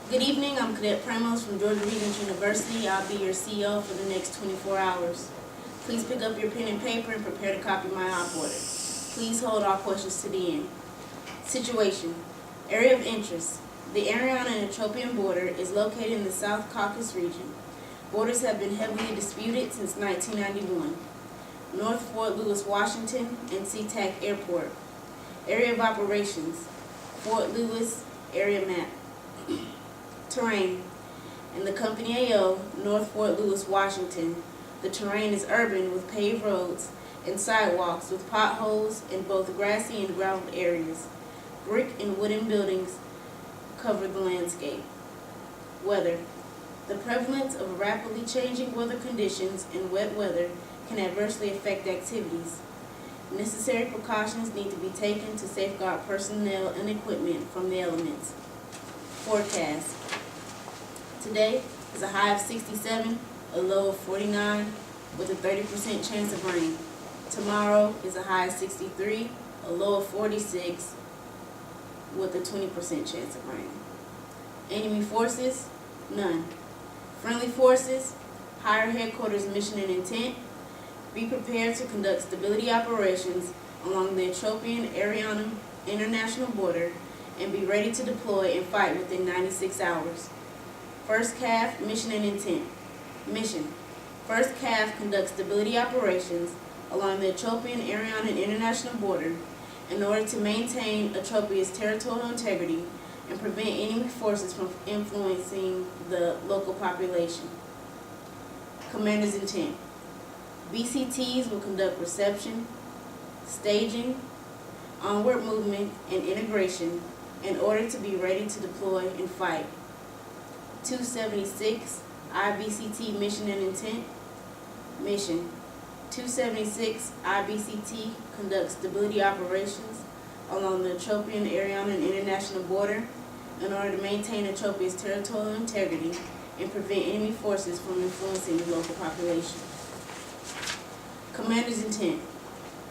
Good evening, I'm Cadet Pramos from Georgia Regents University. I'll be your CEO for the next 24 hours. Please pick up your pen and paper and prepare to copy my op order. Please hold all questions to the end. Situation. Area of interest. The Ariana and Ethiopian border is located in the South Caucasus region. Borders have been heavily disputed since 1991. North Fort Lewis, Washington, and SeaTac Airport. Area of operations. Fort Lewis area map. Terrain. In the Company AO, North Fort Lewis, Washington, the terrain is urban with paved roads and sidewalks with potholes in both grassy and gravel areas. Brick and wooden buildings cover the landscape. Weather. The prevalence of rapidly changing weather conditions and wet weather can adversely affect activities. Necessary precautions need to be taken to safeguard personnel and equipment from the elements. Forecast. Today is a high of 67, a low of 49, with a 30% chance of rain. Tomorrow is a high of 63, a low of 46, with a 20% chance of rain. Enemy forces, none. Friendly forces, higher headquarters mission and intent. Be prepared to conduct stability operations along the Ethiopian-Ariana international border and be ready to deploy and fight within 96 hours. First CAF, mission and intent. Mission. First CAF conducts stability operations along the Ethiopian-Ariana international border in order to maintain Ethiopia's territorial integrity and prevent enemy forces from influencing the local population. Commander's intent. BCTs will conduct reception, staging, onward movement, and integration in order to be ready to deploy and fight. 276 IBCT mission and intent. Mission. 276 IBCT conducts stability operations along the Ethiopian-Ariana international border in order to maintain Ethiopia's territorial integrity and prevent enemy forces from influencing the local population. Commander's intent.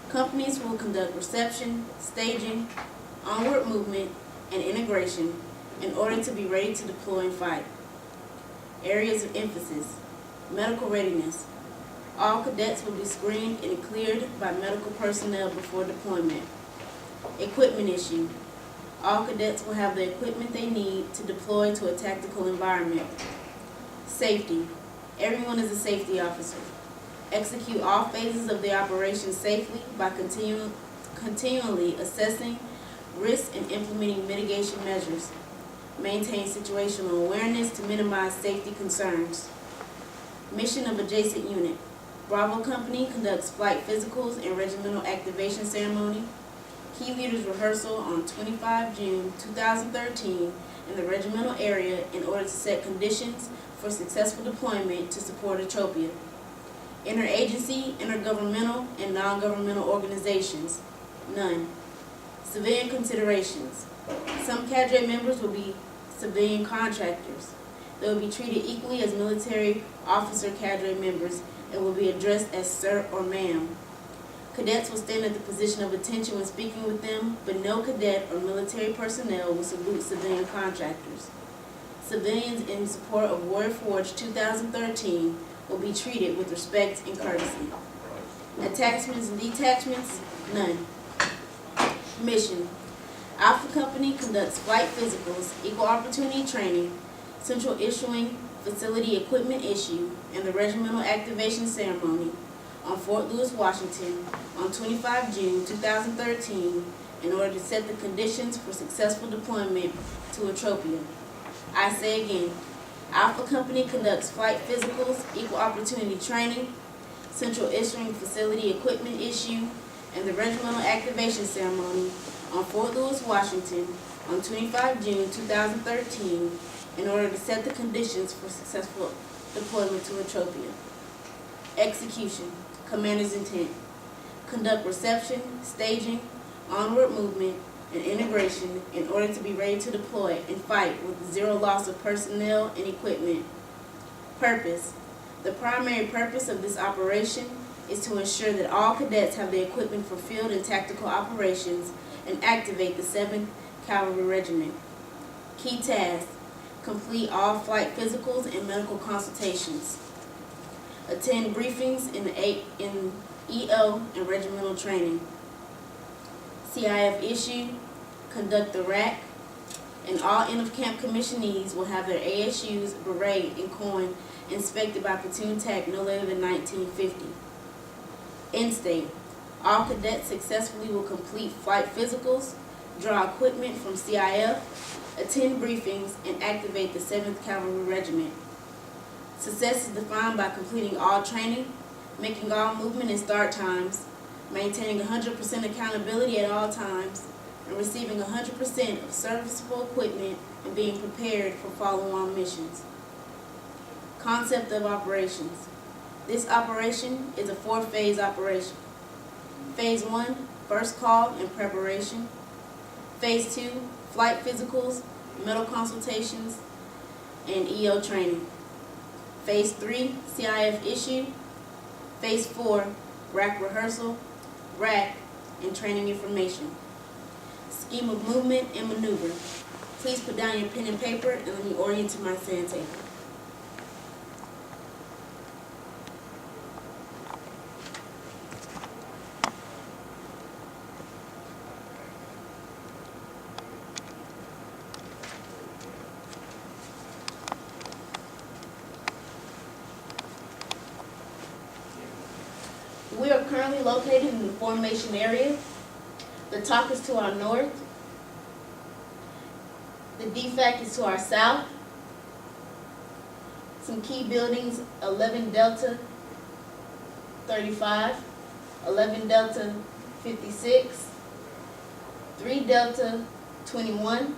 Companies will conduct reception, staging, onward movement, and integration in order to be ready to deploy and fight. Areas of emphasis. Medical readiness. All cadets will be screened and cleared by medical personnel before deployment. Equipment issue. All cadets will have the equipment they need to deploy to a tactical environment. Safety. Everyone is a safety officer. Execute all phases of the operation safely by continually assessing risks and implementing mitigation measures. Maintain situational awareness to minimize safety concerns. Mission of adjacent unit. Bravo Company conducts flight physicals and regimental activation ceremony. Key leaders rehearsal on 25 June 2013 in the regimental area in order to set conditions for successful deployment to support Ethiopia. Interagency, intergovernmental, and non-governmental organizations, none. Civilian considerations. Some cadre members will be civilian contractors. They will be treated equally as military officer cadre members and will be addressed as sir or ma'am. Cadets will stand at the position of attention when speaking with them, but no cadet or military personnel will salute civilian contractors. Civilians in support of Warrior Forge 2013 will be treated with respect and courtesy. Attachments and detachments, none. Mission. Alpha Company conducts flight physicals, equal opportunity training, central issuing, facility equipment issue, and the regimental activation ceremony on Fort Lewis, Washington on 25 June 2013 in order to set the conditions for successful deployment to Ethiopia. I say again, Alpha Company conducts flight physicals, equal opportunity training, central issuing facility equipment issue, and the regimental activation ceremony on Fort Lewis, Washington on 25 June 2013 in order to set the conditions for successful deployment to Ethiopia. Execution. Commander's intent. Conduct reception, staging, onward movement, and integration in order to be ready to deploy and fight with zero loss of personnel and equipment. Purpose. The primary purpose of this operation is to ensure that all cadets have the equipment for field and tactical operations and activate the 7th Cavalry Regiment. Key tasks. complete all flight physicals and medical consultations, attend briefings in EO and regimental training, CIF issue, conduct the RAC, and all end-of-camp commissionees will have their ASUs, beret, and coin inspected by platoon tech no later than 1950. End state. All cadets successfully will complete flight physicals, draw equipment from CIF, attend briefings, and activate the 7th Cavalry Regiment. Success is defined by completing all training, making all movement and start times, maintaining 100% accountability at all times, and receiving 100% of serviceable equipment and being prepared for follow-on missions. Concept of operations. This operation is a 4-phase operation. Phase 1, first call and preparation. Phase 2, flight physicals, medical consultations, and EO training. Phase 3, CIF issue. Phase 4, RAC rehearsal, RAC, and training information. Scheme of movement and maneuver. Please put down your pen and paper and let me orient to my sand table. We are currently located in the formation area. The TOC is to our north. The Jfax is to our south. Some key buildings: 11 Delta 35, 11 Delta 56, 3 Delta 21.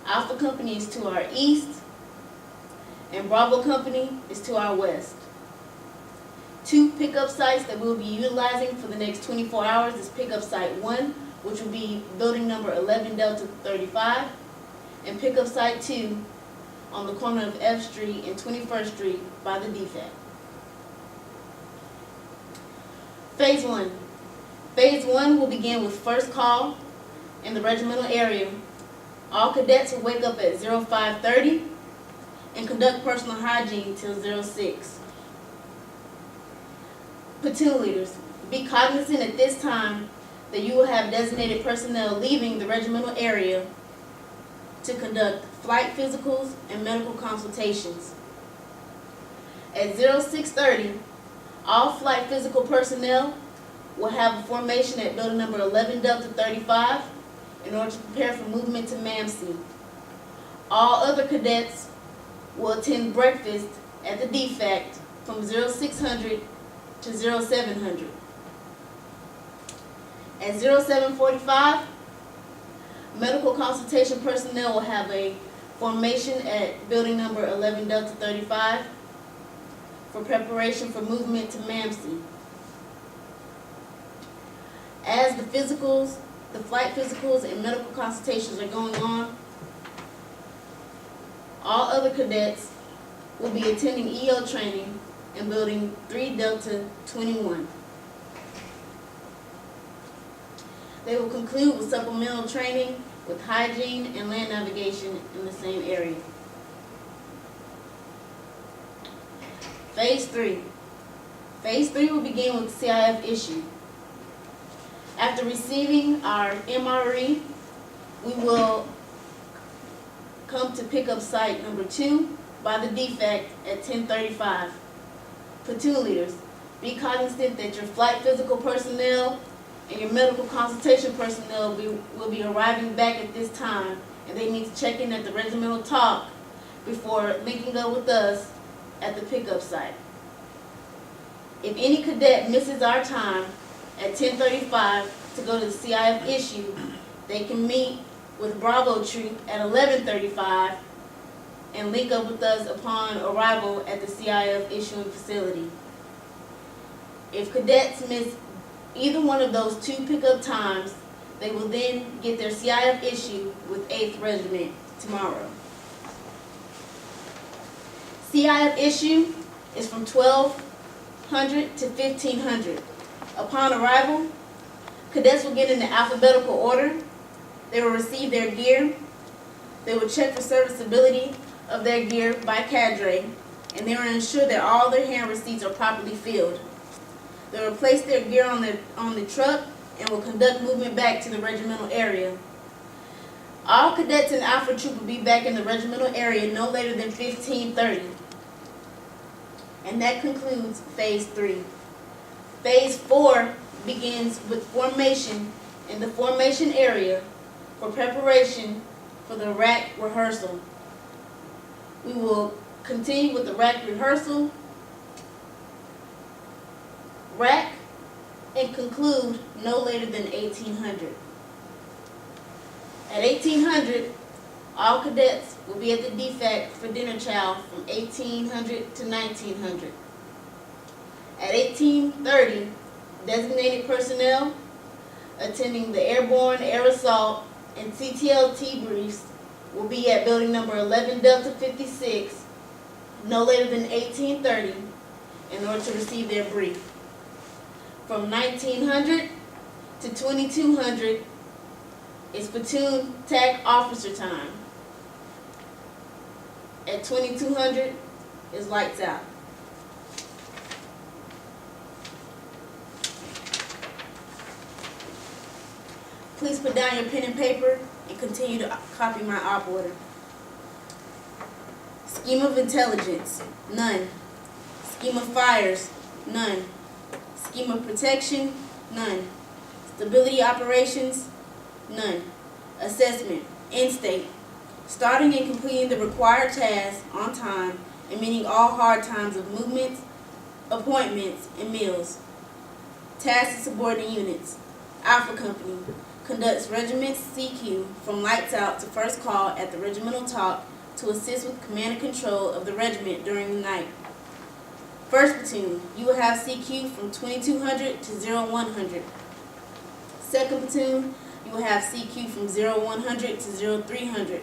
Alpha Company is to our east, and Bravo Company is to our west. 2 pickup sites that we'll be utilizing for the next 24 hours is pickup site 1, which will be building number 11 Delta 35, and pickup site 2 on the corner of F Street and 21st Street by the Jfax. Phase 1. Phase 1 will begin with first call in the regimental area. All cadets will wake up at 05:30 and conduct personal hygiene till 06. Platoon leaders, be cognizant at this time that you will have designated personnel leaving the regimental area to conduct flight physicals and medical consultations. At 06:30, all flight physical personnel will have a formation at building number 11 Delta 35 in order to prepare for movement to MAMC. All other cadets will attend breakfast at the Jfax from 0600 to 0700. At 07:45, medical consultation personnel will have a formation at building number 11 Delta 35 for preparation for movement to MAMC. As the flight physicals and medical consultations are going on, all other cadets will be attending EO training in building 3 Delta 21. They will conclude with supplemental training with hygiene and land navigation in the same area. Phase 3. Phase 3 will begin with CIF issue. After receiving our MRE, we will come to pick up site number 2 by the Jfax at 10:35. Platoon leaders, be cognizant that your flight physical personnel and your medical consultation personnel will be arriving back at this time, and they need to check in at the regimental TOC before linking up with us at the pickup site. If any cadet misses our time at 10:35 to go to the CIF issue, they can meet with Bravo Troop at 11:35 and link up with us upon arrival at the CIF issuing facility. If cadets miss either one of those 2 pickup times, they will then get their CIF issue with 8th Regiment tomorrow. CIF issue is from 1200 to 1500. Upon arrival, cadets will get in the alphabetical order. They will receive their gear. They will check for serviceability of their gear by cadre, and they will ensure that all their hand receipts are properly filled. They will place their gear on the truck and will conduct movement back to the regimental area. All cadets and Alpha Troop will be back in the regimental area no later than 15:30. And that concludes Phase 3. Phase 4 begins with formation in the formation area for preparation for the rack rehearsal. We will continue with the rack rehearsal, rack, and conclude no later than 1800. At 1800, all cadets will be at the Jfax for dinner chow from 1800 to 1900. At 1830, designated personnel attending the airborne, air assault, and CTLT briefs will be at building number 11 Delta 56 no later than 1830 in order to receive their brief. From 1900 to 2200 is platoon TAC officer time. At 2200 is lights out. Please put down your pen and paper and continue to copy my op order. Scheme of intelligence, none. Scheme of fires, none. Scheme of protection, none. Stability operations, none. Assessment, end state. Starting and completing the required tasks on time and meeting all hard times of movements, appointments, and meals. Tasks and subordinate units. Alpha Company conducts regiment's CQ from lights out to first call at the regimental talk to assist with command and control of the regiment during the night. First platoon, you will have CQ from 2200 to 0100. Second platoon, you will have CQ from 0100 to 0300.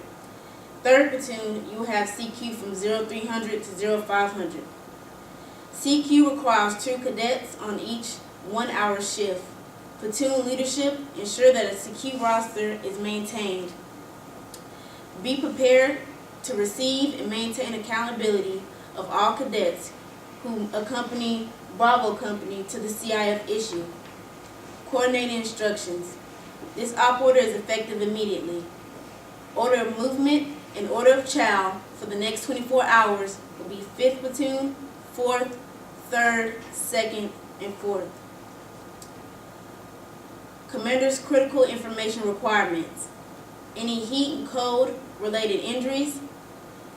Third platoon, you will have CQ from 0300 to 0500. CQ requires 2 cadets on each 1-hour shift. Platoon leadership ensure that a CQ roster is maintained. Be prepared to receive and maintain accountability of all cadets who accompany Bravo Company to the CIF issue. Coordinating instructions. This op order is effective immediately. Order of movement and order of chow for the next 24 hours will be 5th Platoon, 4th, 3rd, 2nd, and 4th. Commander's critical information requirements. Any heat and cold related injuries,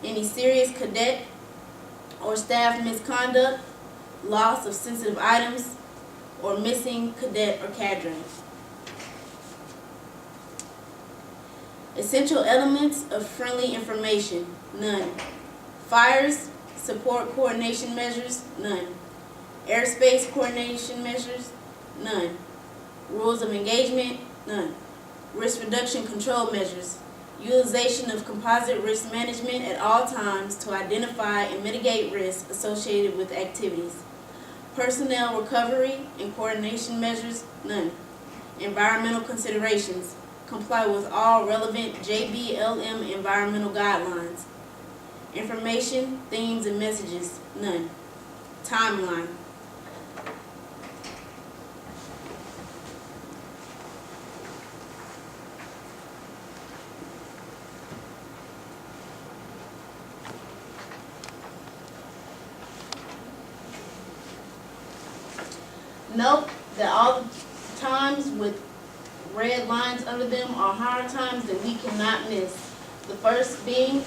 any serious cadet or staff misconduct, loss of sensitive items, or missing cadet or cadre. Essential elements of friendly information, none. Fires, support coordination measures, none. Airspace coordination measures, none. Rules of engagement, none. Risk reduction control measures. Utilization of composite risk management at all times to identify and mitigate risks associated with activities. Personnel recovery and coordination measures, none. Environmental considerations. Comply with all relevant JBLM environmental guidelines. Information, themes, and messages, none. Timeline. Note that all the times with red lines under them are hard times that we cannot miss. The first being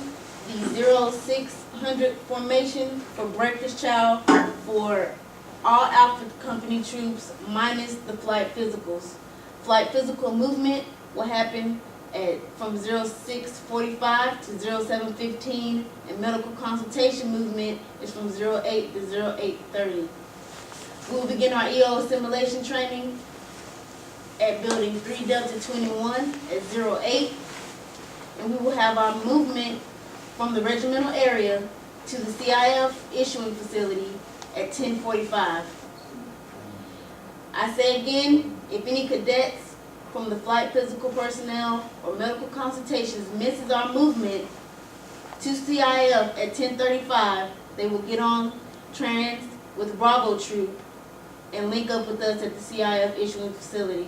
the 0600 formation for breakfast chow for all Alpha Company troops minus the flight physicals. Flight physical movement will happen from 0645 to 0715, and medical consultation movement is from 08 to 0830. We will begin our EO assimilation training at building 3 Delta 21 at 08, and we will have our movement from the regimental area to the CIF issuing facility at 10:45. I say again, if any cadets from the flight physical personnel or medical consultations misses our movement to CIF at 10:35, they will get on trans with Bravo Troop and link up with us at the CIF issuing facility.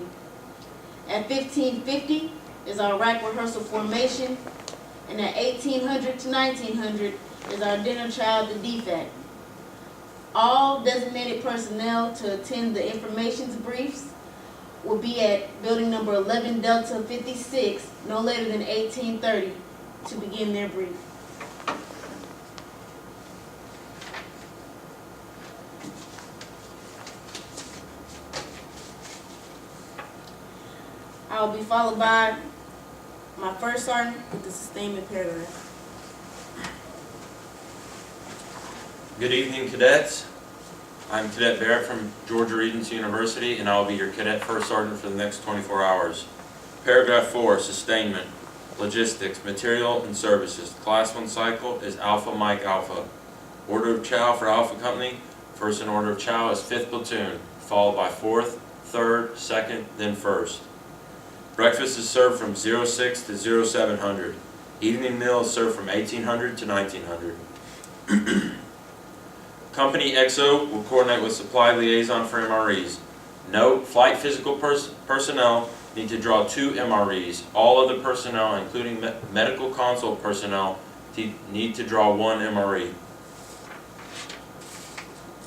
At 15:50 is our rack rehearsal formation, and at 1800 to 1900 is our dinner child, the DFAC. All designated personnel to attend the information briefs will be at building number 11 Delta 56 no later than 18:30 to begin their brief. I will be followed by my first sergeant with the sustainment paragraph. Good evening, cadets. I'm Cadet Barrett from Georgia Regents University, and I will be your Cadet First Sergeant for the next 24 hours. Paragraph 4, Sustainment. Logistics, Material, and Services. Class 1 cycle is Alpha Mike Alpha. Order of Chow for Alpha Company. First in order of chow is 5th Platoon, followed by 4th, 3rd, 2nd, then 1st. Breakfast is served from 06 to 0700. Evening meal is served from 1800 to 1900. Company XO will coordinate with supply liaison for MREs. Note, flight physical personnel need to draw 2 MREs. All other personnel, including medical consult personnel, need to draw 1 MRE.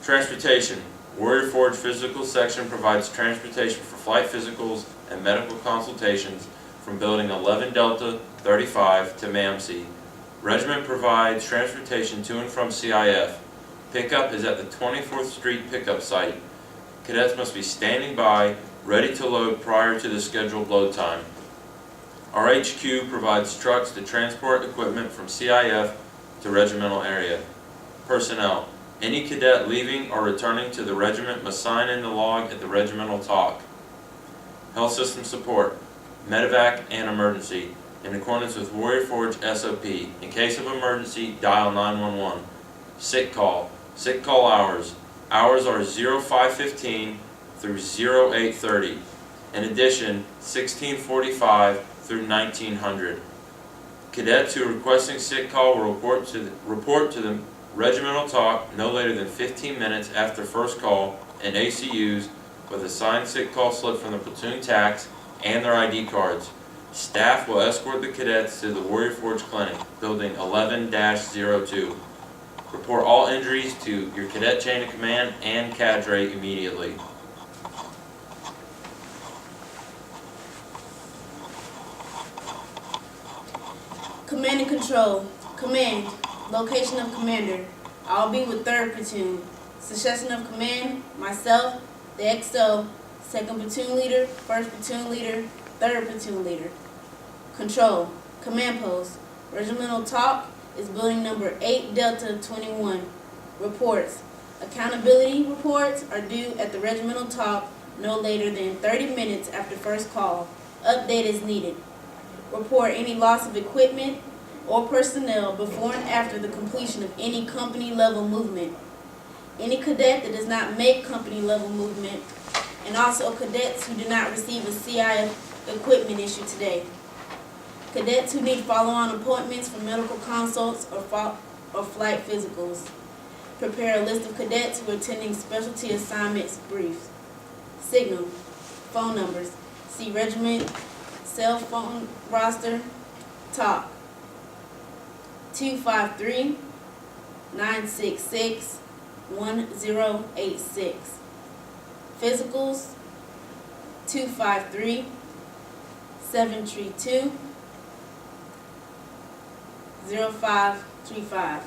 Transportation. Warrior Forge Physical Section provides transportation for flight physicals and medical consultations from Building 11 Delta 35 to MAMC. Regiment provides transportation to and from CIF. Pickup is at the 24th Street pickup site. Cadets must be standing by, ready to load prior to the scheduled load time. RHQ provides trucks to transport equipment from CIF to regimental area. Personnel. Any cadet leaving or returning to the regiment must sign in the log at the regimental talk. Health system support, medevac and emergency, in accordance with Warrior Forge SOP. In case of emergency, dial 911. Sick call hours. Hours are 0515 through 0830. In addition, 1645 through 1900. Cadets who are requesting sick call will report to the regimental talk no later than 15 minutes after first call in ACUs with a signed sick call slip from the platoon tax and their ID cards. Staff will escort the cadets to the Warrior Forge Clinic, Building 11-02. Report all injuries to your cadet chain of command and cadre immediately. Command and control. Command. Location of commander. I'll be with 3rd Platoon. Succession of command, myself, the XO, 2nd Platoon Leader, 1st Platoon Leader, 3rd Platoon Leader. Control. Command post. Regimental talk is building number 8 Delta 21. Reports. Accountability reports are due at the regimental talk no later than 30 minutes after first call. Update is needed. Report any loss of equipment or personnel before and after the completion of any company level movement. Any cadet that does not make company level movement, and also cadets who do not receive a CIF equipment issue today. Cadets who need follow-on appointments for medical consults or flight physicals. Prepare a list of cadets who are attending specialty assignments briefs. Signal. Phone numbers. See regiment, cell phone roster, talk. 253-966-1086. Physicals 253-732-0535.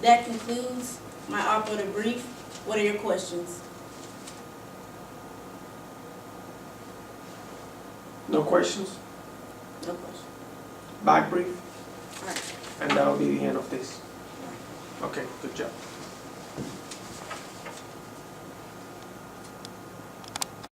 That concludes my operative brief. What are your questions? No questions? No questions. Back brief? All right. And that'll be the end of this. Okay, good job.